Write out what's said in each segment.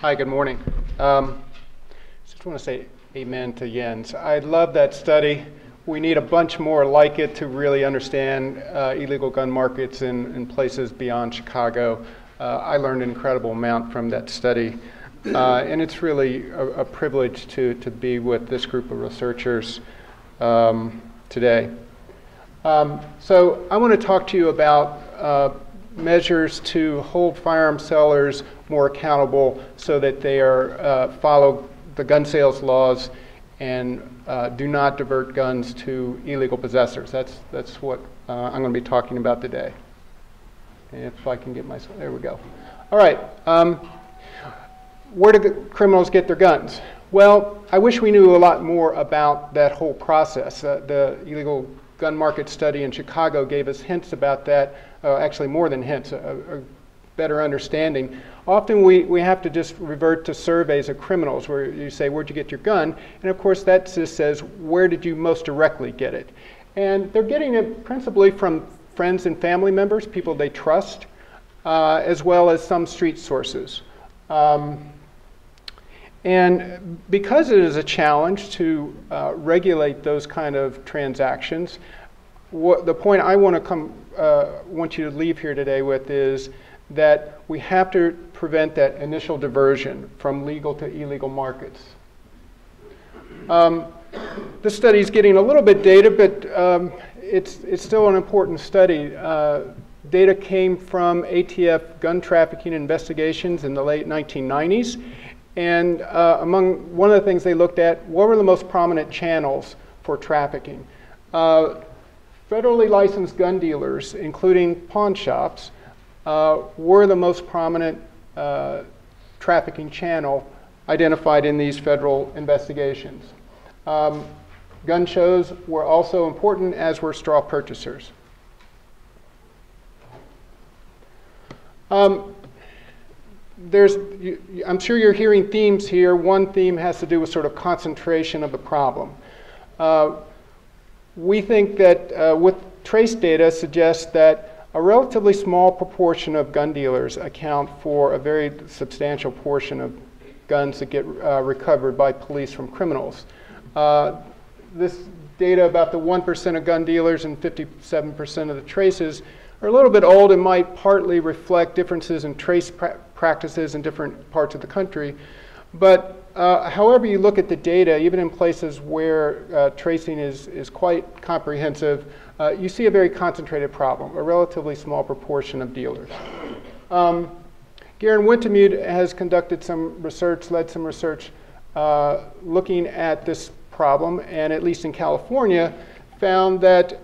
Hi, good morning. Just want to say amen to Jens. I love that study. We need a bunch more like it to really understand illegal gun markets in places beyond Chicago. I learned an incredible amount from that study. And it's really a privilege to be with this group of researchers today. So I want to talk to you about measures to hold firearm sellers more accountable so that they follow the gun sales laws and do not divert guns to illegal possessors. That's what I'm going to be talking about today. If I can get myself, there we go. All right, where do criminals get their guns? Well, I wish we knew a lot more about that whole process. The illegal gun market study in Chicago gave us hints about that, actually more than hints, a better understanding. Often we have to just revert to surveys of criminals where you say, where'd you get your gun? And of course that just says, where did you most directly get it? And they're getting it principally from friends and family members, people they trust, as well as some street sources. And because it is a challenge to regulate those kind of transactions, the point I want you to leave here today with is that we have to prevent that initial diversion from legal to illegal markets. This study is getting a little bit dated, but it's still an important study. Data came from ATF gun trafficking investigations in the late 1990s. And one of the things they looked at, what were the most prominent channels for trafficking? Federally licensed gun dealers, including pawn shops, were the most prominent trafficking channel identified in these federal investigations. Gun shows were also important, as were straw purchasers. I'm sure you're hearing themes here. One theme has to do with sort of concentration of the problem. We think that with trace data suggests that a relatively small proportion of gun dealers account for a very substantial portion of guns that get recovered by police from criminals. This data about the 1% of gun dealers and 57% of the traces are a little bit old and might partly reflect differences in trace practices in different parts of the country. But however you look at the data, even in places where tracing is quite comprehensive, you see a very concentrated problem, a relatively small proportion of dealers. Garen Wintemute has conducted some research, led some research looking at this problem, and at least in California, found that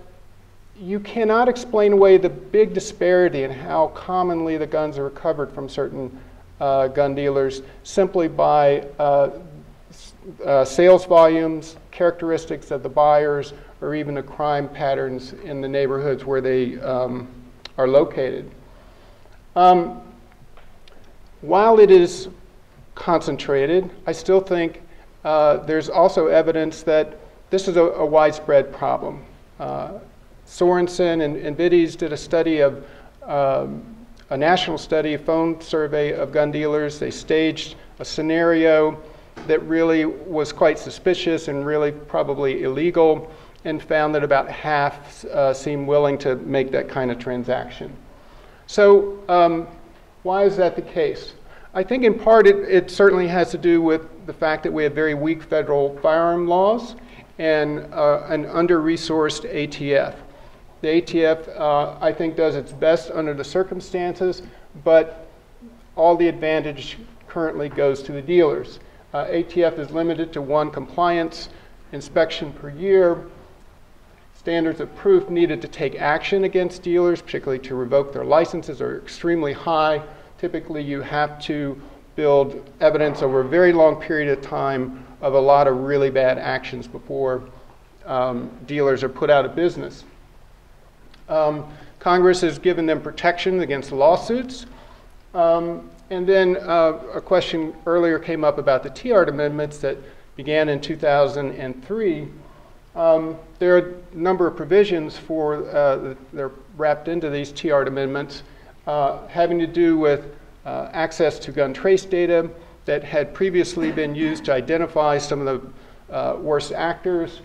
you cannot explain away the big disparity in how commonly the guns are recovered from certain gun dealers simply by sales volumes, characteristics of the buyers, or even the crime patterns in the neighborhoods where they are located. While it is concentrated, I still think there's also evidence that this is a widespread problem. Sorensen and Biddies did a study of a national study, a phone survey of gun dealers. They staged a scenario that really was quite suspicious and really probably illegal, and found that about half seemed willing to make that kind of transaction. So why is that the case? I think in part it certainly has to do with the fact that we have very weak federal firearm laws and an under-resourced ATF. The ATF, I think, does its best under the circumstances, but all the advantage currently goes to the dealers. ATF is limited to one compliance inspection per year. Standards of proof needed to take action against dealers, particularly to revoke their licenses, are extremely high. Typically, you have to build evidence over a very long period of time of a lot of really bad actions before dealers are put out of business. Congress has given them protection against lawsuits. And then a question earlier came up about the TIARD amendments that began in 2003. There are a number of provisions they're wrapped into these TIARD amendments having to do with access to gun trace data, that had previously been used to identify some of the worst actors.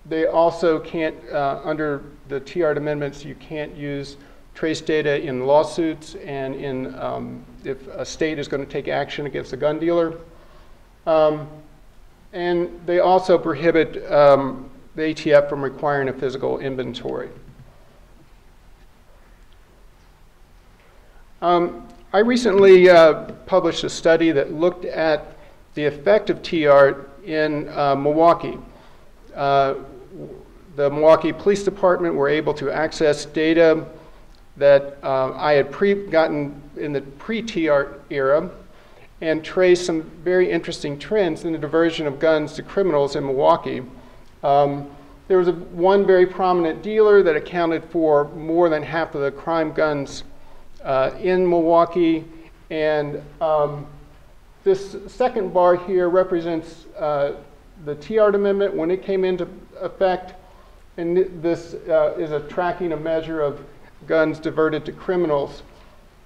They also can't, under the TR amendments, you can't use trace data in lawsuits and in if a state is going to take action against a gun dealer. And they also prohibit the ATF from requiring a physical inventory. I recently published a study that looked at the effect of TR in Milwaukee. The Milwaukee Police Department were able to access data that I had gotten in the pre-TR era and trace some very interesting trends in the diversion of guns to criminals in Milwaukee. There was one very prominent dealer that accounted for more than half of the crime guns in Milwaukee, and this second bar here represents the TR amendment when it came into effect, and this is a tracking, a measure of guns diverted to criminals.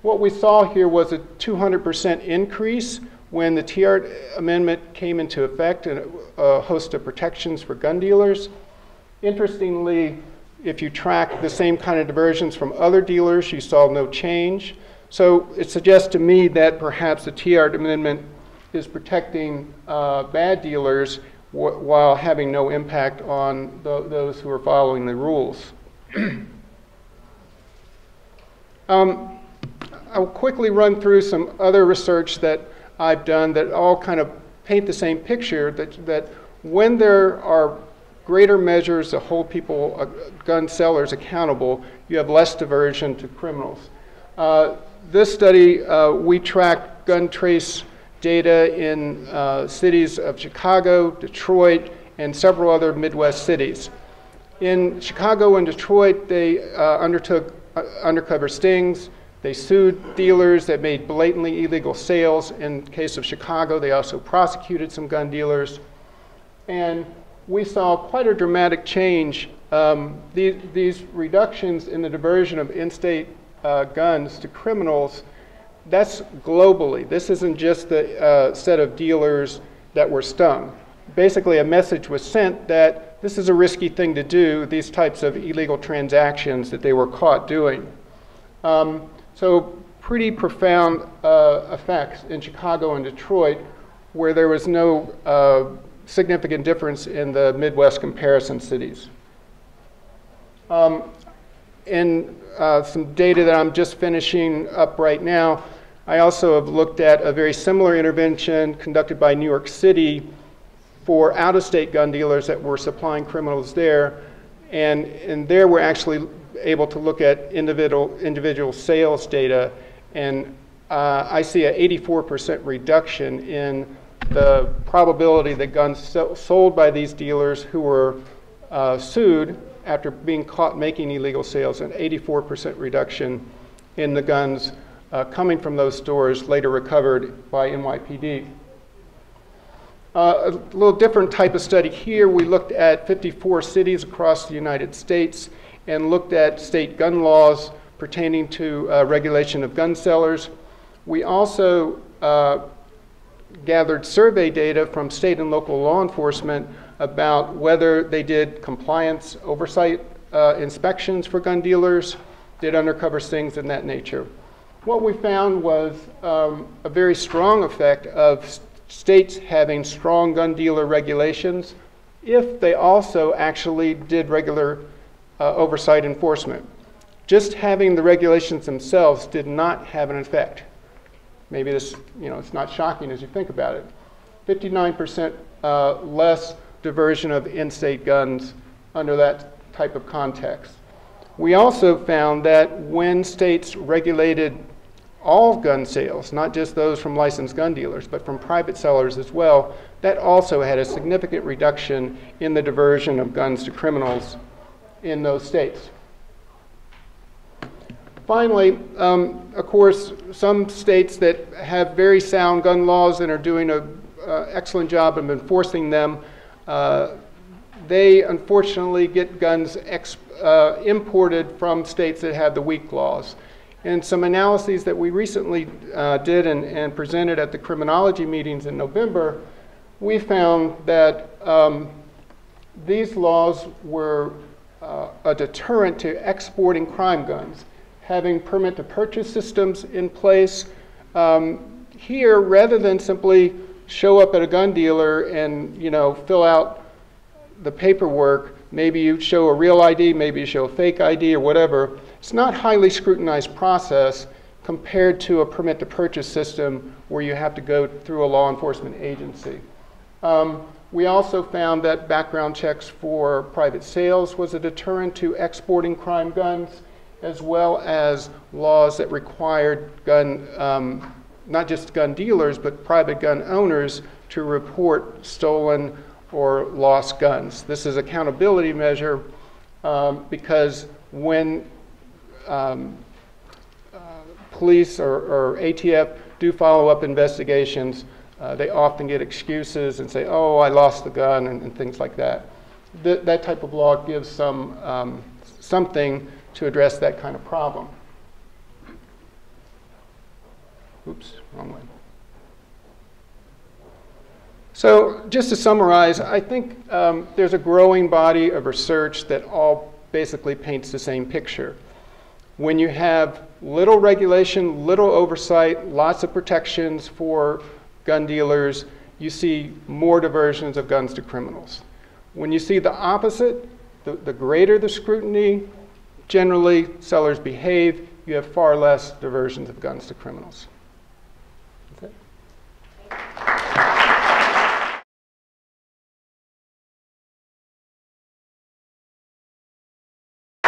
What we saw here was a 200% increase when the TR amendment came into effect, and a host of protections for gun dealers. Interestingly, if you track the same kind of diversions from other dealers, you saw no change. So it suggests to me that perhaps the TR amendment is protecting bad dealers while having no impact on those who are following the rules. I'll quickly run through some other research that I've done that all kind of paint the same picture, that when there are greater measures to hold people, gun sellers, accountable, you have less diversion to criminals. This study, we tracked gun trace data in cities of Chicago, Detroit, and several other Midwest cities. In Chicago and Detroit, they undertook undercover stings. They sued dealers that made blatantly illegal sales. In the case of Chicago, they also prosecuted some gun dealers. And we saw quite a dramatic change. These reductions in the diversion of in-state guns to criminals, that's globally. This isn't just the set of dealers that were stung. Basically, a message was sent that this is a risky thing to do, these types of illegal transactions that they were caught doing. So pretty profound effects in Chicago and Detroit, where there was no significant difference in the Midwest comparison cities. In some data that I'm just finishing up right now, I also have looked at a very similar intervention conducted by New York City for out-of-state gun dealers that were supplying criminals there. And there we're actually able to look at individual sales data, and I see an 84% reduction in the probability that guns sold by these dealers who were sued after being caught making illegal sales, an 84% reduction in the guns coming from those stores later recovered by NYPD. A little different type of study here. We looked at 54 cities across the United States and looked at state gun laws pertaining to regulation of gun sellers. We also gathered survey data from state and local law enforcement about whether they did compliance oversight inspections for gun dealers, did undercover stings and that nature. What we found was a very strong effect of states having strong gun dealer regulations if they also actually did regular oversight enforcement. Just having the regulations themselves did not have an effect. Maybe this, it's not shocking as you think about it. 59% less diversion of in-state guns under that type of context. We also found that when states regulated all gun sales, not just those from licensed gun dealers, but from private sellers as well, that also had a significant reduction in the diversion of guns to criminals in those states. Finally, of course, some states that have very sound gun laws and are doing an excellent job of enforcing them, they unfortunately get guns imported from states that have the weak laws. In some analyses that we recently did and presented at the criminology meetings in November, we found that these laws were a deterrent to exporting crime guns. Having permit to purchase systems in place here, rather than simply show up at a gun dealer and fill out the paperwork, maybe you show a real ID, maybe you show a fake ID or whatever. It's not a highly scrutinized process compared to a permit to purchase system where you have to go through a law enforcement agency. We also found that background checks for private sales was a deterrent to exporting crime guns, as well as laws that required not just gun dealers, but private gun owners to report stolen or lost guns. This is an accountability measure because when police or ATF do follow-up investigations, they often get excuses and say, oh, I lost the gun, and things like that. That type of law gives something to address that kind of problem. Oops, wrong way. So just to summarize, I think there's a growing body of research that all basically paints the same picture. When you have little regulation, little oversight, lots of protections for gun dealers, you see more diversions of guns to criminals. When you see the opposite, the greater the scrutiny, generally sellers behave, you have far less diversions of guns to criminals.